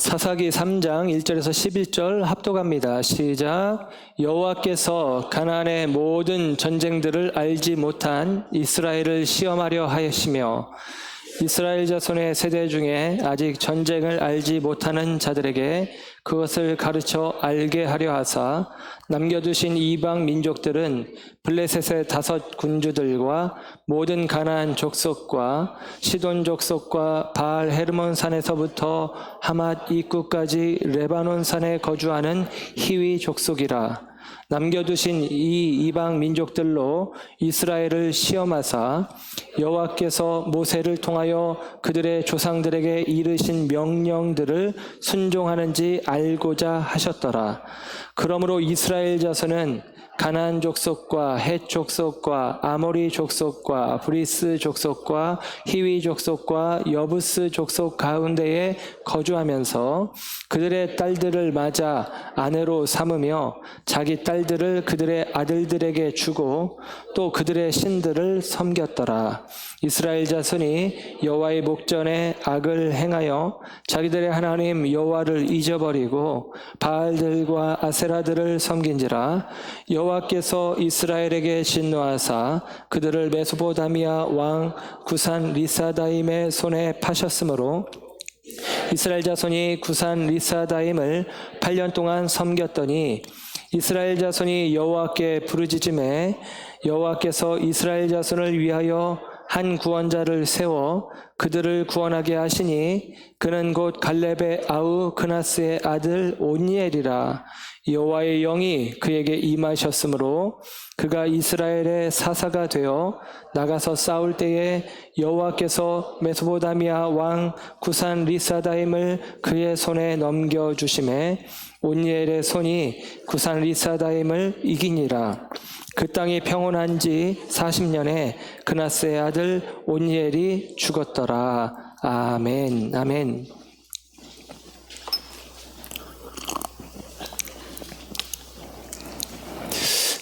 사사기 3장 1절에서 11절 합독합니다. 시작. 여호와께서 가나안의 모든 전쟁들을 알지 못한 이스라엘을 시험하려 하시며 이스라엘 자손의 세대 중에 아직 전쟁을 알지 못하는 자들에게 그것을 가르쳐 알게 하려 하사 남겨두신 이방 민족들은 블레셋의 5 군주들과 모든 가나안 족속과 시돈 족속과 바알 헤르몬 산에서부터 하맛 입구까지 레바논 산에 거주하는 히위 족속이라. 남겨두신 이 이방 민족들로 이스라엘을 시험하사 여호와께서 모세를 통하여 그들의 조상들에게 이르신 명령들을 순종하는지 알고자 하셨더라. 그러므로 이스라엘 자손은 가나안 족속과 헷 족속과 아모리 족속과 브리스 족속과 히위 족속과 여부스 족속 가운데에 거주하면서 그들의 딸들을 맞아 아내로 삼으며 자기 딸들을 그들의 아들들에게 주고 또 그들의 신들을 섬겼더라. 이스라엘 자손이 여호와의 목전에 악을 행하여 자기들의 하나님 여호와를 잊어버리고 바알들과 아세라들을 섬긴지라. 여호와께서 이스라엘에게 진노하사 그들을 메소포다미아 왕 구산 리사다임의 손에 파셨으므로 이스라엘 자손이 구산 리사다임을 8년 동안 섬겼더니 이스라엘 자손이 여호와께 부르짖음에 여호와께서 이스라엘 자손을 위하여 한 구원자를 세워 그들을 구원하게 하시니 그는 곧 갈렙의 아우 그나스의 아들 온니엘이라. 여호와의 영이 그에게 임하셨으므로 그가 이스라엘의 사사가 되어 나가서 싸울 때에 여호와께서 메소포다미아 왕 구산 리사다임을 그의 손에 넘겨주심에 온니엘의 손이 구산 리사다임을 이기니라. 그 땅이 평온한 지 40년에 그나스의 아들 온니엘이 죽었더라. 아멘. 아멘.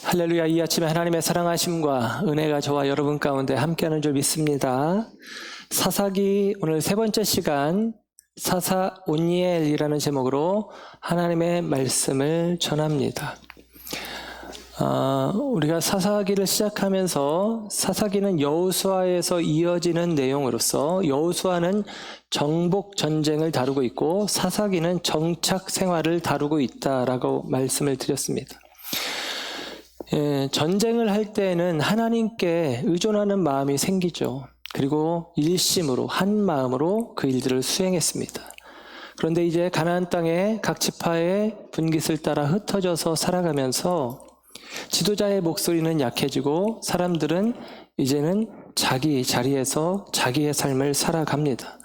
할렐루야. 이 아침에 하나님의 사랑하심과 은혜가 저와 여러분 가운데 함께하는 줄 믿습니다. 사사기 오늘 3번째 시간 사사 온니엘이라는 제목으로 하나님의 말씀을 전합니다. 우리가 사사기를 시작하면서 사사기는 여호수아에서 이어지는 내용으로서 여호수아는 정복 전쟁을 다루고 있고 사사기는 정착 생활을 다루고 있다라고 말씀을 드렸습니다. 전쟁을 할 때는 하나님께 의존하는 마음이 생기죠. 그리고 일심으로 한 마음으로 그 일들을 수행했습니다. 그런데 이제 가나안 땅에 각 지파의 분깃을 따라 흩어져서 살아가면서 지도자의 목소리는 약해지고 사람들은 이제는 자기 자리에서 자기의 삶을 살아갑니다.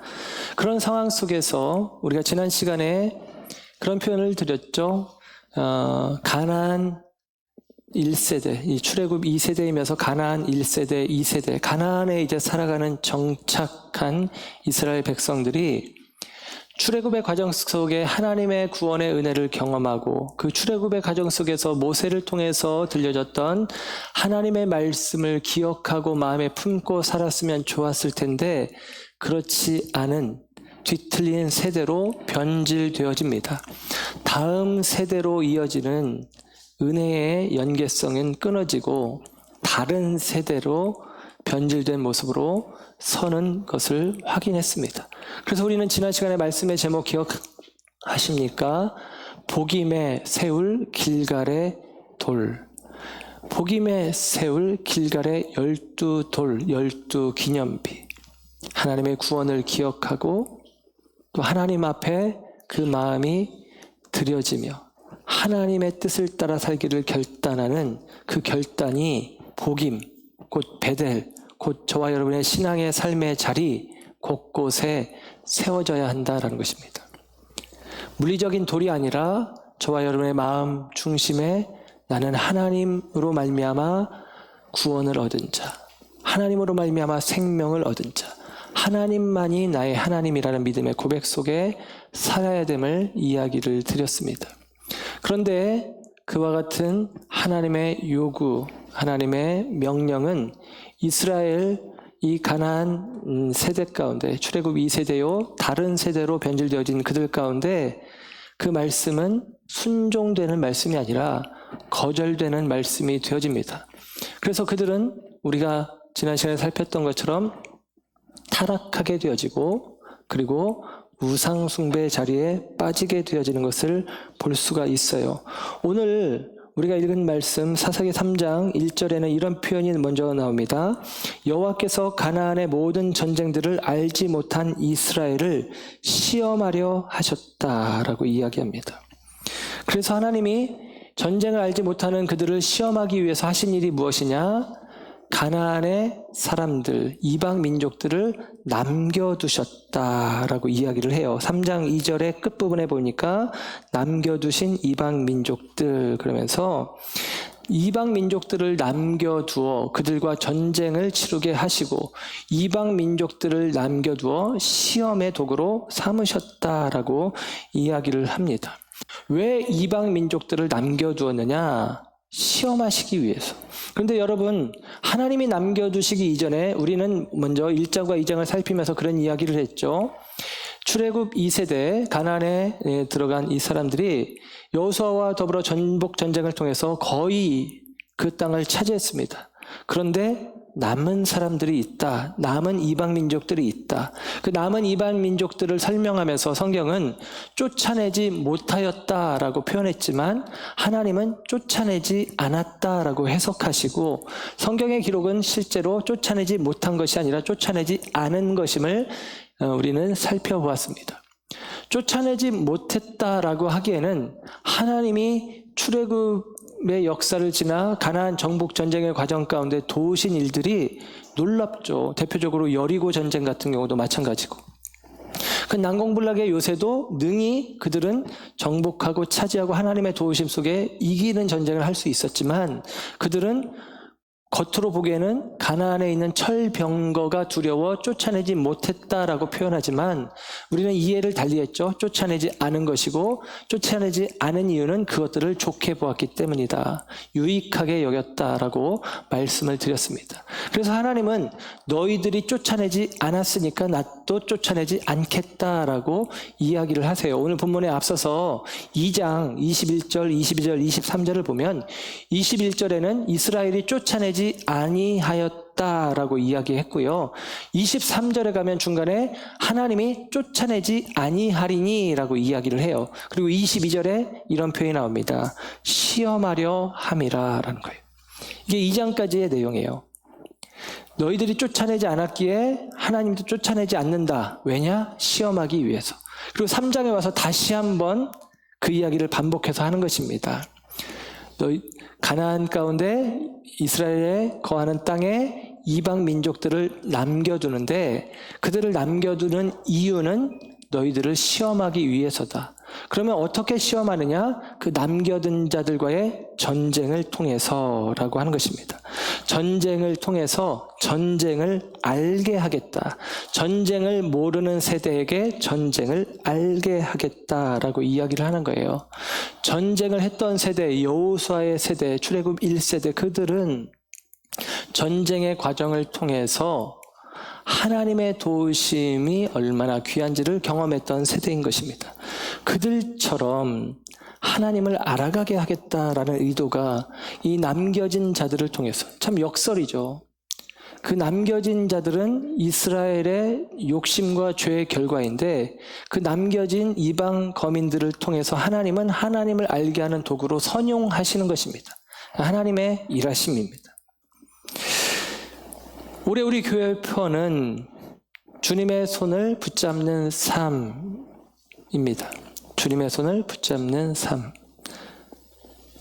그런 상황 속에서 우리가 지난 시간에 그런 표현을 드렸죠. 가나안 1세대, 이 출애굽 2세대이면서 가나안 1세대, 2세대, 가나안에 이제 살아가는 정착한 이스라엘 백성들이 출애굽의 과정 속에 하나님의 구원의 은혜를 경험하고 그 출애굽의 과정 속에서 모세를 통해서 들려졌던 하나님의 말씀을 기억하고 마음에 품고 살았으면 좋았을 텐데 그렇지 않은 뒤틀린 세대로 변질되어집니다. 다음 세대로 이어지는 은혜의 연계성은 끊어지고 다른 세대로 변질된 모습으로 서는 것을 확인했습니다. 그래서 우리는 지난 시간에 말씀의 제목 기억하십니까? 복임에 세울 길갈의 돌. 복임에 세울 길갈의 12돌, 12기념비. 하나님의 구원을 기억하고 또 하나님 앞에 그 마음이 드려지며 하나님의 뜻을 따라 살기를 결단하는 그 결단이 복임, 곧 베델, 곧 저와 여러분의 신앙의 삶의 자리 곳곳에 세워져야 한다라는 것입니다. 물리적인 돌이 아니라 저와 여러분의 마음 중심에 나는 하나님으로 말미암아 구원을 얻은 자, 하나님으로 말미암아 생명을 얻은 자, 하나님만이 나의 하나님이라는 믿음의 고백 속에 살아야 됨을 이야기를 드렸습니다. 그런데 그와 같은 하나님의 요구, 하나님의 명령은 이스라엘 이 가나안 세대 가운데 출애굽 2세대요 다른 세대로 변질되어진 그들 가운데 그 말씀은 순종되는 말씀이 아니라 거절되는 말씀이 되어집니다. 그래서 그들은 우리가 지난 시간에 살폈던 것처럼 타락하게 되어지고 그리고 우상 숭배 자리에 빠지게 되어지는 것을 볼 수가 있어요. 오늘 우리가 읽은 말씀 사사기 3장 1절에는 이런 표현이 먼저 나옵니다. 여호와께서 가나안의 모든 전쟁들을 알지 못한 이스라엘을 시험하려 하셨다라고 이야기합니다. 그래서 하나님이 전쟁을 알지 못하는 그들을 시험하기 위해서 하신 일이 무엇이냐? 가나안의 사람들, 이방 민족들을 남겨두셨다라고 이야기를 해요. 3장 2절의 끝부분에 보니까 남겨두신 이방 민족들 그러면서 이방 민족들을 남겨두어 그들과 전쟁을 치르게 하시고 이방 민족들을 남겨두어 시험의 도구로 삼으셨다라고 이야기를 합니다. 왜 이방 민족들을 남겨두었느냐? 시험하시기 위해서. 그런데 여러분, 하나님이 남겨두시기 이전에 우리는 먼저 1장과 2장을 살피면서 그런 이야기를 했죠. 출애굽 2세대 가나안에 들어간 이 사람들이 여호수아와 더불어 전복 전쟁을 통해서 거의 그 땅을 차지했습니다. 그런데 남은 사람들이 있다. 남은 이방 민족들이 있다. 그 남은 이방 민족들을 설명하면서 성경은 쫓아내지 못하였다라고 표현했지만 하나님은 쫓아내지 않았다라고 해석하시고 성경의 기록은 실제로 쫓아내지 못한 것이 아니라 쫓아내지 않은 것임을 우리는 살펴보았습니다. 쫓아내지 못했다라고 하기에는 하나님이 출애굽의 역사를 지나 가나안 정복 전쟁의 과정 가운데 도우신 일들이 놀랍죠. 대표적으로 여리고 전쟁 같은 경우도 마찬가지고. 그 난공불락의 요새도 능히 그들은 정복하고 차지하고 하나님의 도우심 속에 이기는 전쟁을 할 수 있었지만 그들은 겉으로 보기에는 가나안에 있는 철병거가 두려워 쫓아내지 못했다라고 표현하지만 우리는 이해를 달리했죠. 쫓아내지 않은 것이고 쫓아내지 않은 이유는 그것들을 좋게 보았기 때문이다. 유익하게 여겼다라고 말씀을 드렸습니다. 그래서 하나님은 너희들이 쫓아내지 않았으니까 나도 쫓아내지 않겠다라고 이야기를 하세요. 오늘 본문에 앞서서 2장 21절, 22절, 23절을 보면 21절에는 이스라엘이 쫓아내지 아니하였다라고 이야기했고요. 23절에 가면 중간에 하나님이 쫓아내지 아니하리니라고 이야기를 해요. 그리고 22절에 이런 표현이 나옵니다. 시험하려 함이라라는 거예요. 이게 2장까지의 내용이에요. 너희들이 쫓아내지 않았기에 하나님도 쫓아내지 않는다. 왜냐? 시험하기 위해서. 그리고 3장에 와서 다시 한번 그 이야기를 반복해서 하는 것입니다. 너희 가나안 가운데 이스라엘에 거하는 땅에 이방 민족들을 남겨두는데 그들을 남겨두는 이유는 너희들을 시험하기 위해서다. 그러면 어떻게 시험하느냐? 그 남겨둔 자들과의 전쟁을 통해서라고 하는 것입니다. 전쟁을 통해서 전쟁을 알게 하겠다. 전쟁을 모르는 세대에게 전쟁을 알게 하겠다라고 이야기를 하는 거예요. 전쟁을 했던 세대, 여호수아의 세대, 출애굽 1세대 그들은 전쟁의 과정을 통해서 하나님의 도우심이 얼마나 귀한지를 경험했던 세대인 것입니다. 그들처럼 하나님을 알아가게 하겠다라는 의도가 이 남겨진 자들을 통해서 참 역설이죠. 그 남겨진 자들은 이스라엘의 욕심과 죄의 결과인데 그 남겨진 이방 거민들을 통해서 하나님은 하나님을 알게 하는 도구로 선용하시는 것입니다. 하나님의 일하심입니다. 올해 우리 교회 표어는 주님의 손을 붙잡는 삶입니다. 주님의 손을 붙잡는 삶.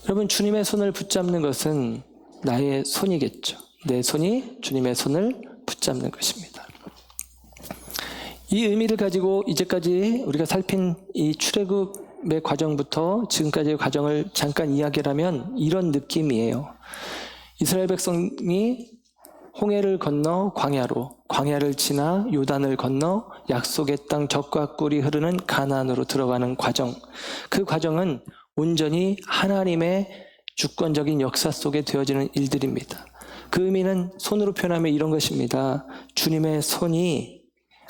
여러분, 주님의 손을 붙잡는 것은 나의 손이겠죠. 내 손이 주님의 손을 붙잡는 것입니다. 이 의미를 가지고 이제까지 우리가 살핀 이 출애굽의 과정부터 지금까지의 과정을 잠깐 이야기를 하면 이런 느낌이에요. 이스라엘 백성이 홍해를 건너 광야를 지나 요단을 건너 약속의 땅 젖과 꿀이 흐르는 가나안으로 들어가는 과정. 그 과정은 온전히 하나님의 주권적인 역사 속에 되어지는 일들입니다. 그 의미는 손으로 표현하면 이런 것입니다. 주님의 손이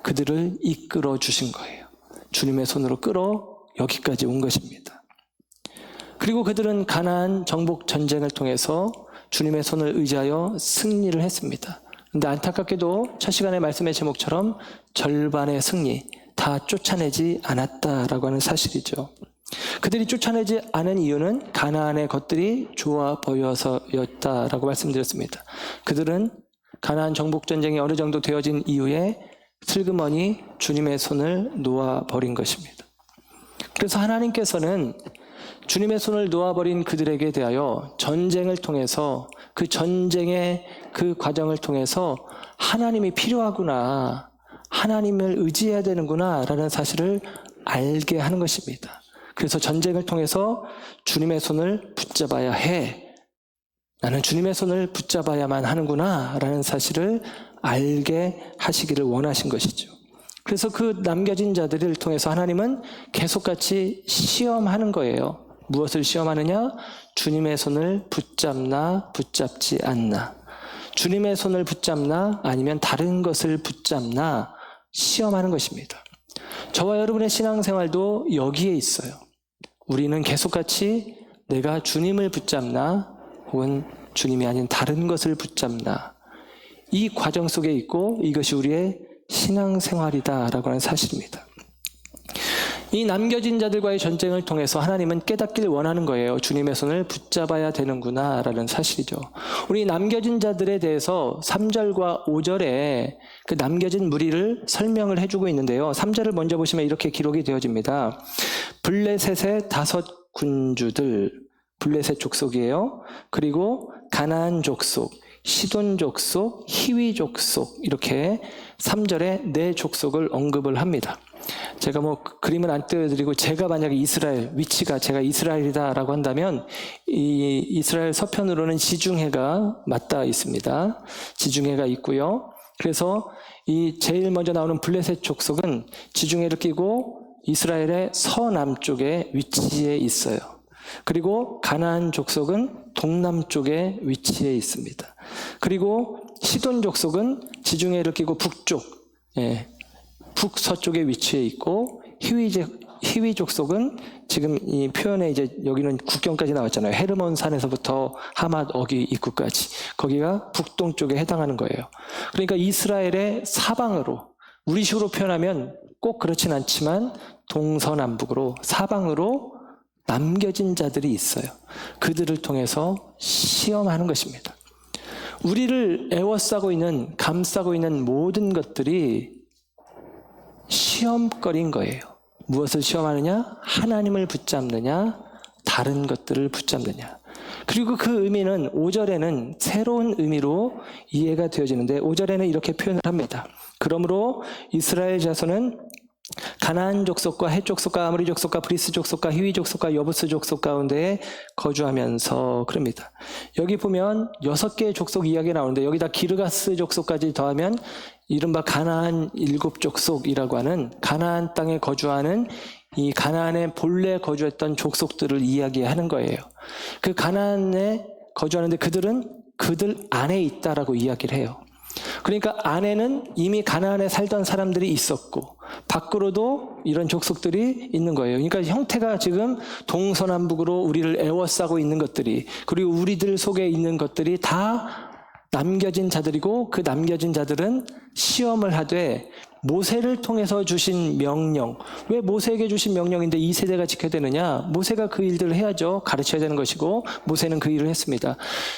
그들을 이끌어 주신 거예요. 주님의 손으로 끌어 여기까지 온 것입니다. 그리고 그들은 가나안 정복 전쟁을 통해서 주님의 손을 의지하여 승리를 했습니다. 그런데 안타깝게도 첫 시간의 말씀의 제목처럼 절반의 승리, 다 쫓아내지 않았다라고 하는 사실이죠. 그들이 쫓아내지 않은 이유는 가나안의 것들이 좋아 보여서였다라고 말씀드렸습니다. 그들은 가나안 정복 전쟁이 어느 정도 되어진 이후에 슬그머니 주님의 손을 놓아버린 것입니다. 그래서 하나님께서는 주님의 손을 놓아버린 그들에게 대하여 전쟁을 통해서 그 전쟁의 그 과정을 통해서 하나님이 필요하구나, 하나님을 의지해야 되는구나 라는 사실을 알게 하는 것입니다. 그래서 전쟁을 통해서 주님의 손을 붙잡아야 해. 나는 주님의 손을 붙잡아야만 하는구나 라는 사실을 알게 하시기를 원하신 것이죠. 그래서 그 남겨진 자들을 통해서 하나님은 계속같이 시험하는 거예요. 무엇을 시험하느냐? 주님의 손을 붙잡나 붙잡지 않나, 주님의 손을 붙잡나 아니면 다른 것을 붙잡나 시험하는 것입니다. 저와 여러분의 신앙생활도 여기에 있어요. 우리는 계속같이 내가 주님을 붙잡나 혹은 주님이 아닌 다른 것을 붙잡나, 이 과정 속에 있고 이것이 우리의 신앙생활이다라고 하는 사실입니다. 이 남겨진 자들과의 전쟁을 통해서 하나님은 깨닫길 원하는 거예요. 주님의 손을 붙잡아야 되는구나 라는 사실이죠. 우리 남겨진 자들에 대해서 3절과 5절에 그 남겨진 무리를 설명을 해주고 있는데요. 3절을 먼저 보시면 이렇게 기록이 되어집니다. 블레셋의 5 군주들, 블레셋 족속이에요. 그리고 가나안 족속, 시돈 족속, 히위 족속, 이렇게 3절에 4 족속을 언급을 합니다. 제가 그림은 안 띄워드리고, 제가 만약에 이스라엘, 위치가 제가 이스라엘이다라고 한다면 이 이스라엘 서편으로는 지중해가 맞닿아 있습니다. 지중해가 있고요. 그래서 이 제일 먼저 나오는 블레셋 족속은 지중해를 끼고 이스라엘의 서남쪽에 위치해 있어요. 그리고 가나안 족속은 동남쪽에 위치해 있습니다. 그리고 시돈 족속은 지중해를 끼고 북쪽, 북서쪽에 위치해 있고, 히위 족속은 지금 이 표현에 이제 여기는 국경까지 나왔잖아요. 헤르몬 산에서부터 하맛 어기 입구까지, 거기가 북동쪽에 해당하는 거예요. 그러니까 이스라엘의 사방으로, 우리식으로 표현하면 꼭 그렇진 않지만 동서남북으로 사방으로 남겨진 자들이 있어요. 그들을 통해서 시험하는 것입니다. 우리를 애워싸고 있는, 감싸고 있는 모든 것들이 시험거리인 거예요. 무엇을 시험하느냐? 하나님을 붙잡느냐? 다른 것들을 붙잡느냐? 그리고 그 의미는 5절에는 새로운 의미로 이해가 되어지는데, 5절에는 이렇게 표현을 합니다. 그러므로 이스라엘 자손은 가나안 족속과 헷 족속과 아모리 족속과 브리스 족속과 히위 족속과 여부스 족속 가운데에 거주하면서, 그럽니다. 여기 보면 6개의 족속 이야기가 나오는데, 여기다 기르가스 족속까지 더하면 이른바 가나안 7 족속이라고 하는, 가나안 땅에 거주하는 이 가나안에 본래 거주했던 족속들을 이야기하는 거예요. 그 가나안에 거주하는데 그들은 그들 안에 있다라고 이야기를 해요. 그러니까 안에는 이미 가나안에 살던 사람들이 있었고 밖으로도 이런 족속들이 있는 거예요. 그러니까 형태가 지금 동서남북으로 우리를 애워싸고 있는 것들이, 그리고 우리들 속에 있는 것들이 다 남겨진 자들이고, 그 남겨진 자들은 시험을 하되 모세를 통해서 주신 명령, 왜 모세에게 주신 명령인데 2세대가 지켜야 되느냐? 모세가 그 일들을 해야죠. 가르쳐야 되는 것이고, 모세는 그 일을 했습니다.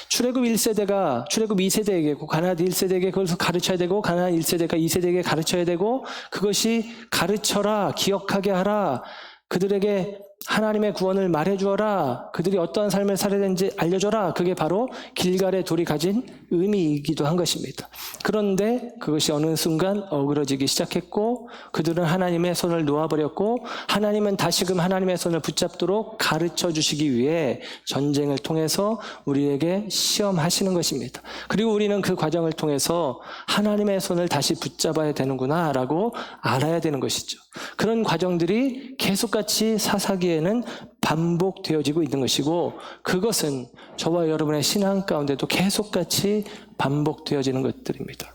출애굽 1세대가 출애굽 2세대에게, 가나안 1세대에게 그걸 가르쳐야 되고, 가나안 1세대가 2세대에게 가르쳐야 되고, 그것이 가르쳐라, 기억하게 하라, 그들에게 하나님의 구원을 말해주어라, 그들이 어떠한 삶을 살아야 되는지 알려줘라. 그게 바로 길갈의 돌이 가진 의미이기도 한 것입니다. 그런데 그것이 어느 순간 어그러지기 시작했고, 그들은 하나님의 손을 놓아버렸고, 하나님은 다시금 하나님의 손을 붙잡도록 가르쳐 주시기 위해 전쟁을 통해서 우리에게 시험하시는 것입니다. 그리고 우리는 그 과정을 통해서 하나님의 손을 다시 붙잡아야 되는구나 라고 알아야 되는 것이죠. 그런 과정들이 계속같이 사사기에는 반복되어지고 있는 것이고, 그것은 저와 여러분의 신앙 가운데도 계속같이 반복되어지는 것들입니다.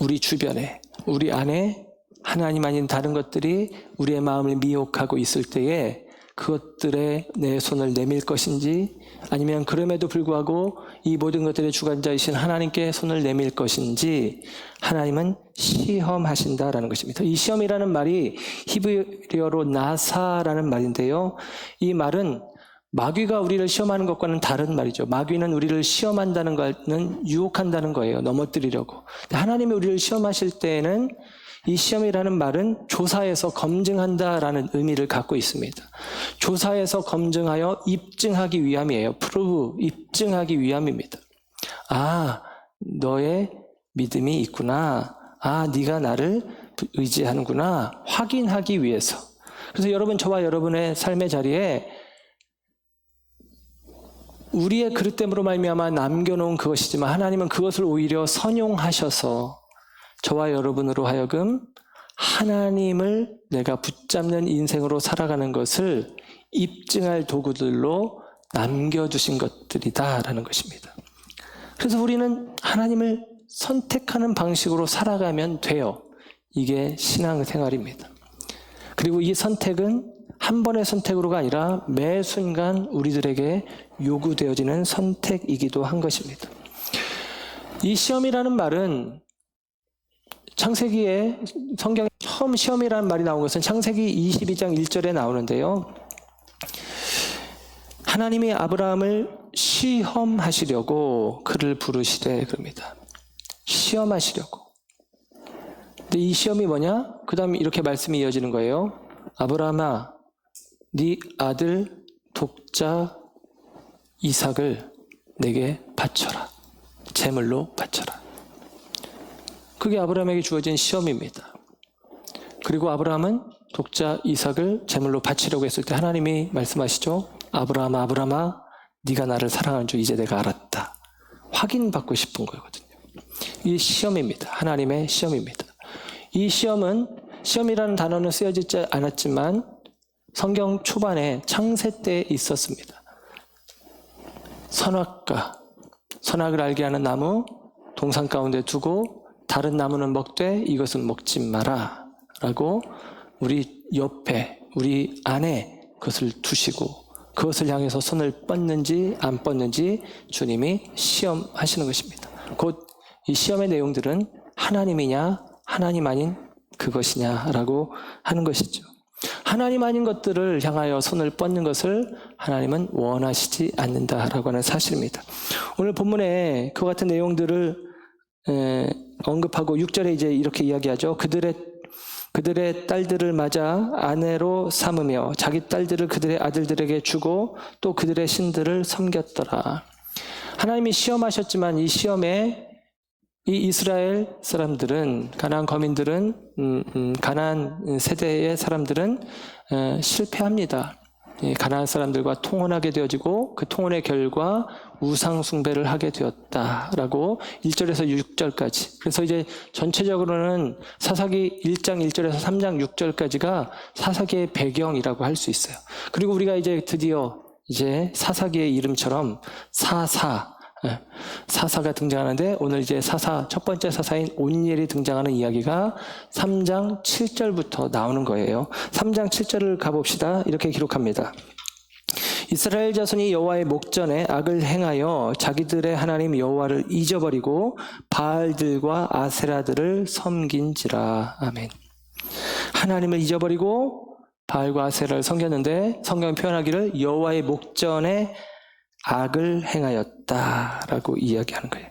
우리 주변에, 우리 안에 하나님 아닌 다른 것들이 우리의 마음을 미혹하고 있을 때에 그것들에 내 손을 내밀 것인지, 아니면 그럼에도 불구하고 이 모든 것들의 주관자이신 하나님께 손을 내밀 것인지 하나님은 시험하신다라는 것입니다. 이 시험이라는 말이 히브리어로 나사라는 말인데요. 이 말은 마귀가 우리를 시험하는 것과는 다른 말이죠. 마귀는 우리를 시험한다는 것은 유혹한다는 거예요. 넘어뜨리려고. 하나님이 우리를 시험하실 때에는 이 시험이라는 말은 조사해서 검증한다라는 의미를 갖고 있습니다. 조사해서 검증하여 입증하기 위함이에요. 프루브, 입증하기 위함입니다. 아, 너의 믿음이 있구나. 아, 네가 나를 의지하는구나. 확인하기 위해서. 그래서 여러분, 저와 여러분의 삶의 자리에 우리의 그릇됨으로 말미암아 남겨놓은 그것이지만 하나님은 그것을 오히려 선용하셔서 저와 여러분으로 하여금 하나님을 내가 붙잡는 인생으로 살아가는 것을 입증할 도구들로 남겨두신 것들이다라는 것입니다. 그래서 우리는 하나님을 선택하는 방식으로 살아가면 돼요. 이게 신앙생활입니다. 그리고 이 선택은 한 번의 선택으로가 아니라 매 순간 우리들에게 요구되어지는 선택이기도 한 것입니다. 이 시험이라는 말은 창세기에 성경에 처음 시험이라는 말이 나온 것은 창세기 22장 1절에 나오는데요. 하나님이 아브라함을 시험하시려고 그를 부르시되 그럽니다. 시험하시려고. 근데 이 시험이 뭐냐? 그 다음에 이렇게 말씀이 이어지는 거예요. 아브라함아, 네 아들 독자 이삭을 내게 바쳐라. 제물로 바쳐라. 그게 아브라함에게 주어진 시험입니다. 그리고 아브라함은 독자 이삭을 제물로 바치려고 했을 때 하나님이 말씀하시죠. 아브라함아, 아브라함아, 네가 나를 사랑하는 줄 이제 내가 알았다. 확인받고 싶은 거거든요. 이게 시험입니다. 하나님의 시험입니다. 이 시험은, 시험이라는 단어는 쓰여지지 않았지만 성경 초반에 창세 때에 있었습니다. 선악과, 선악을 알게 하는 나무 동산 가운데 두고 다른 나무는 먹되 이것은 먹지 마라 라고 우리 옆에, 우리 안에 그것을 두시고 그것을 향해서 손을 뻗는지 안 뻗는지 주님이 시험하시는 것입니다. 곧 이 시험의 내용들은 하나님이냐 하나님 아닌 그것이냐라고 하는 것이죠. 하나님 아닌 것들을 향하여 손을 뻗는 것을 하나님은 원하시지 않는다라고 하는 사실입니다. 오늘 본문에 그 같은 내용들을 언급하고 6절에 이제 이렇게 이야기하죠. 그들의 딸들을 맞아 아내로 삼으며 자기 딸들을 그들의 아들들에게 주고 또 그들의 신들을 섬겼더라. 하나님이 시험하셨지만 이 시험에 이 이스라엘 사람들은, 가나안 거민들은, 가나안 세대의 사람들은 실패합니다. 가나안 사람들과 통혼하게 되어지고 그 통혼의 결과 우상 숭배를 하게 되었다라고 1절에서 6절까지. 그래서 이제 전체적으로는 사사기 1장 1절에서 3장 6절까지가 사사기의 배경이라고 할 수 있어요. 그리고 우리가 이제 드디어 이제 사사기의 이름처럼 사사가 등장하는데 오늘 이제 첫 번째 사사인 온니엘이 등장하는 이야기가 3장 7절부터 나오는 거예요. 3장 7절을 가봅시다. 이렇게 기록합니다. 이스라엘 자손이 여호와의 목전에 악을 행하여 자기들의 하나님 여호와를 잊어버리고 바알들과 아세라들을 섬긴지라. 아멘. 하나님을 잊어버리고 바알과 아세라를 섬겼는데 성경이 표현하기를 여호와의 목전에 악을 행하였다라고 이야기하는 거예요.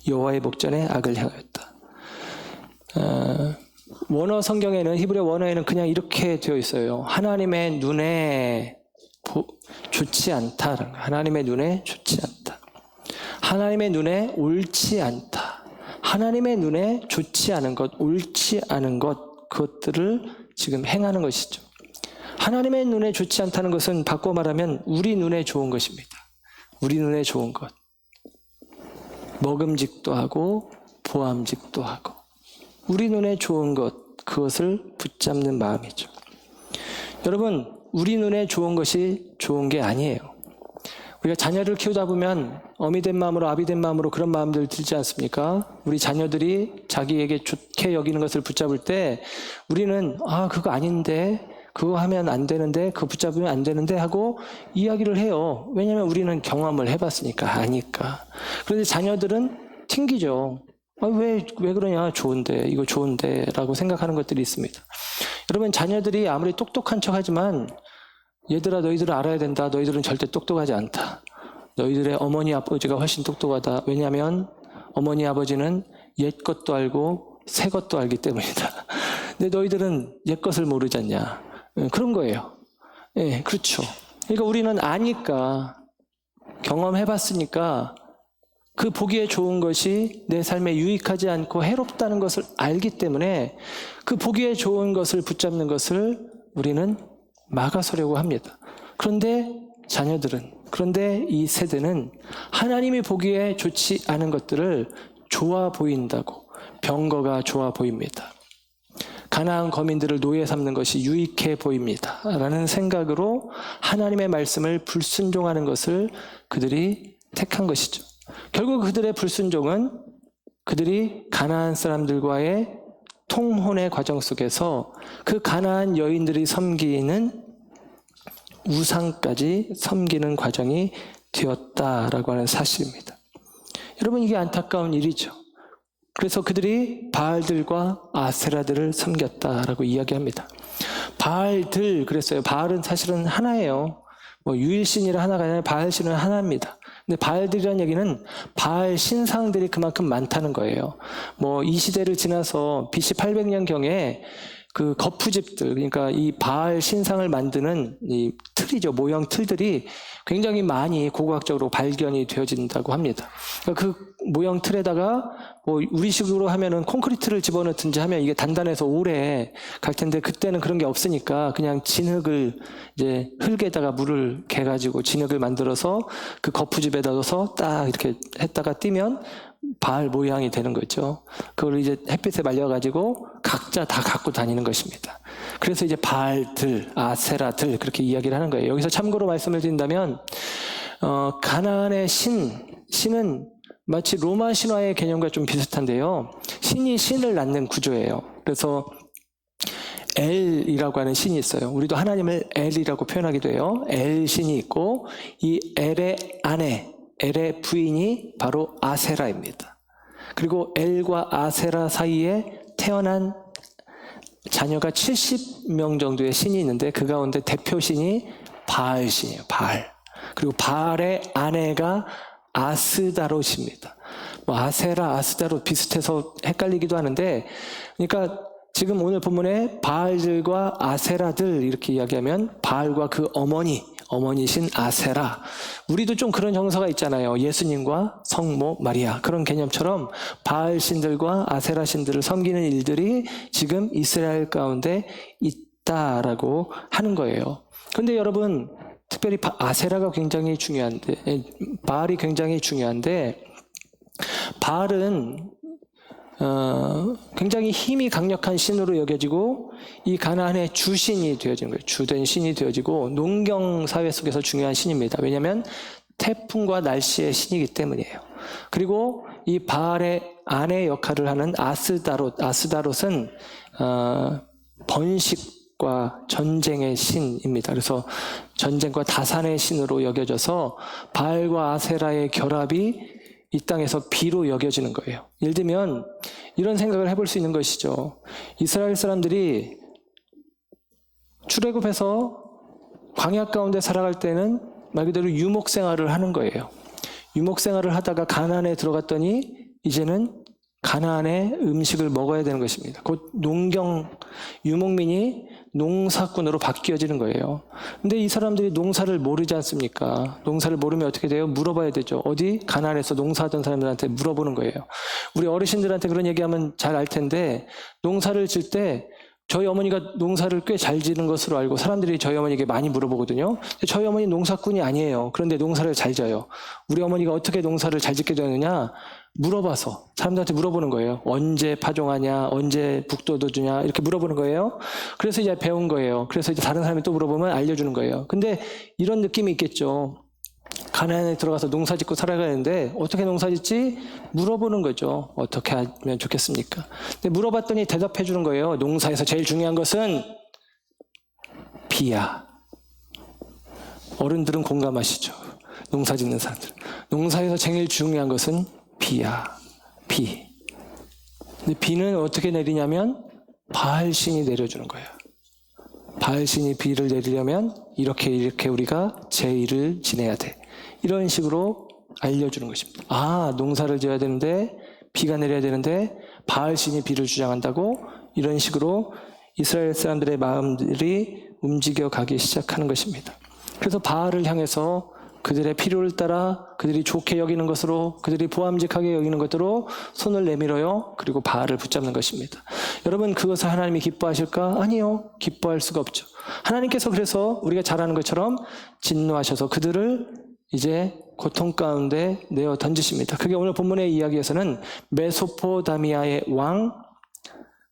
여호와의 목전에 악을 행하였다. 원어 성경에는, 히브리어 원어에는 그냥 이렇게 되어 있어요. 하나님의 눈에 좋지 않다. 하나님의 눈에 좋지 않다. 하나님의 눈에 옳지 않다. 하나님의 눈에 좋지 않은 것, 옳지 않은 것, 그것들을 지금 행하는 것이죠. 하나님의 눈에 좋지 않다는 것은 바꿔 말하면 우리 눈에 좋은 것입니다. 우리 눈에 좋은 것. 먹음직도 하고 보암직도 하고 우리 눈에 좋은 것, 그것을 붙잡는 마음이죠. 여러분, 우리 눈에 좋은 것이 좋은 게 아니에요. 우리가 자녀를 키우다 보면 어미 된 마음으로 아비 된 마음으로 그런 마음들 들지 않습니까? 우리 자녀들이 자기에게 좋게 여기는 것을 붙잡을 때 우리는 그거 아닌데, 그거 하면 안 되는데, 그거 붙잡으면 안 되는데 하고 이야기를 해요. 왜냐하면 우리는 경험을 해봤으니까, 아니까. 그런데 자녀들은 튕기죠. 왜 그러냐, 좋은데, 이거 좋은데 라고 생각하는 것들이 있습니다. 여러분, 자녀들이 아무리 똑똑한 척 하지만 얘들아, 너희들은 알아야 된다. 너희들은 절대 똑똑하지 않다. 너희들의 어머니 아버지가 훨씬 똑똑하다. 왜냐하면 어머니 아버지는 옛 것도 알고 새 것도 알기 때문이다. 근데 너희들은 옛 것을 모르지 않냐. 그런 거예요. 예, 그렇죠. 그러니까 우리는 아니까, 경험해봤으니까 그 보기에 좋은 것이 내 삶에 유익하지 않고 해롭다는 것을 알기 때문에 그 보기에 좋은 것을 붙잡는 것을 우리는 막아서려고 합니다. 그런데 그런데 이 세대는 하나님이 보기에 좋지 않은 것들을 좋아 보인다고, 병거가 좋아 보입니다. 가나안 거민들을 노예 삼는 것이 유익해 보입니다. 라는 생각으로 하나님의 말씀을 불순종하는 것을 그들이 택한 것이죠. 결국 그들의 불순종은 그들이 가나안 사람들과의 통혼의 과정 속에서 그 가나안 여인들이 섬기는 우상까지 섬기는 과정이 되었다라고 하는 사실입니다. 여러분, 이게 안타까운 일이죠. 그래서 그들이 바알들과 아세라들을 섬겼다라고 이야기합니다. 바알들 그랬어요. 바알은 사실은 하나예요. 유일신이라 하나가 아니라 바알신은 하나입니다. 근데 바알들이라는 얘기는 바알 신상들이 그만큼 많다는 거예요. 이 시대를 지나서 BC 800년경에 그 거푸집들, 그러니까 이 바알 신상을 만드는 이 틀이죠. 모형 틀들이 굉장히 많이 고고학적으로 발견이 되어진다고 합니다. 그러니까 그 모형 틀에다가 우리식으로 하면은 콘크리트를 집어넣든지 하면 이게 단단해서 오래 갈 텐데, 그때는 그런 게 없으니까 그냥 진흙을, 이제 흙에다가 물을 개가지고 진흙을 만들어서 그 거푸집에다 넣어서 딱 이렇게 했다가 띄면 바알 모양이 되는 거죠. 그걸 이제 햇빛에 말려가지고 각자 다 갖고 다니는 것입니다. 그래서 이제 바알들, 아세라들 그렇게 이야기를 하는 거예요. 여기서 참고로 말씀을 드린다면 가나안의 신은 마치 로마 신화의 개념과 좀 비슷한데요. 신이 신을 낳는 구조예요. 그래서 엘이라고 하는 신이 있어요. 우리도 하나님을 엘이라고 표현하기도 해요. 엘 신이 있고 이 엘의 아내, 엘의 부인이 바로 아세라입니다. 그리고 엘과 아세라 사이에 태어난 자녀가 70명 정도의 신이 있는데 그 가운데 대표 신이 바알 신이에요. 바알. 그리고 바알의 아내가 아스다롯입니다. 아세라, 아스다롯 비슷해서 헷갈리기도 하는데, 그러니까 지금 오늘 본문에 바알들과 아세라들 이렇게 이야기하면 바알과 그 어머니신 아세라. 우리도 좀 그런 정서가 있잖아요. 예수님과 성모 마리아. 그런 개념처럼 바알 신들과 아세라 신들을 섬기는 일들이 지금 이스라엘 가운데 있다라고 하는 거예요. 그런데 여러분, 특별히 아세라가 굉장히 중요한데, 바알이 굉장히 중요한데, 바알은 굉장히 힘이 강력한 신으로 여겨지고 이 가나안의 주신이 되어지는 거예요. 주된 신이 되어지고 농경 사회 속에서 중요한 신입니다. 왜냐하면 태풍과 날씨의 신이기 때문이에요. 그리고 이 바알의 아내 역할을 하는 아스다롯은 번식과 전쟁의 신입니다. 그래서 전쟁과 다산의 신으로 여겨져서 바알과 아세라의 결합이 이 땅에서 비로 여겨지는 거예요. 예를 들면 이런 생각을 해볼 수 있는 것이죠. 이스라엘 사람들이 출애굽해서 광야 가운데 살아갈 때는 말 그대로 유목 생활을 하는 거예요. 유목 생활을 하다가 가나안에 들어갔더니 이제는 가나안의 음식을 먹어야 되는 것입니다. 곧 유목민이 농사꾼으로 바뀌어지는 거예요. 근데 이 사람들이 농사를 모르지 않습니까? 농사를 모르면 어떻게 돼요? 물어봐야 되죠. 어디? 가나안에서 농사하던 사람들한테 물어보는 거예요. 우리 어르신들한테 그런 얘기하면 잘 알 텐데, 농사를 질 때 저희 어머니가 농사를 꽤 잘 지는 것으로 알고 사람들이 저희 어머니에게 많이 물어보거든요. 저희 어머니 농사꾼이 아니에요. 그런데 농사를 잘 져요. 우리 어머니가 어떻게 농사를 잘 짓게 되느냐? 물어봐서 사람들한테 물어보는 거예요. 언제 파종하냐, 언제 북도도 주냐, 이렇게 물어보는 거예요. 그래서 이제 배운 거예요. 그래서 이제 다른 사람이 또 물어보면 알려주는 거예요. 근데 이런 느낌이 있겠죠. 가나안에 들어가서 농사 짓고 살아가는데 어떻게 농사 짓지? 물어보는 거죠. 어떻게 하면 좋겠습니까? 근데 물어봤더니 대답해 주는 거예요. 농사에서 제일 중요한 것은 비야. 어른들은 공감하시죠? 농사 짓는 사람들. 농사에서 제일 중요한 것은 비야. 비. 근데 비는 어떻게 내리냐면 바알신이 내려주는 거예요. 바알신이 비를 내리려면 이렇게 우리가 제의를 지내야 돼. 이런 식으로 알려주는 것입니다. 아, 농사를 지어야 되는데 비가 내려야 되는데 바알신이 비를 주장한다고 이런 식으로 이스라엘 사람들의 마음들이 움직여가기 시작하는 것입니다. 그래서 바알을 향해서 그들의 필요를 따라 그들이 좋게 여기는 것으로 그들이 보암직하게 여기는 것으로 손을 내밀어요. 그리고 바알을 붙잡는 것입니다. 여러분 그것을 하나님이 기뻐하실까? 아니요. 기뻐할 수가 없죠. 하나님께서 그래서 우리가 잘 아는 것처럼 진노하셔서 그들을 이제 고통 가운데 내어 던지십니다. 그게 오늘 본문의 이야기에서는 메소포다미아의 왕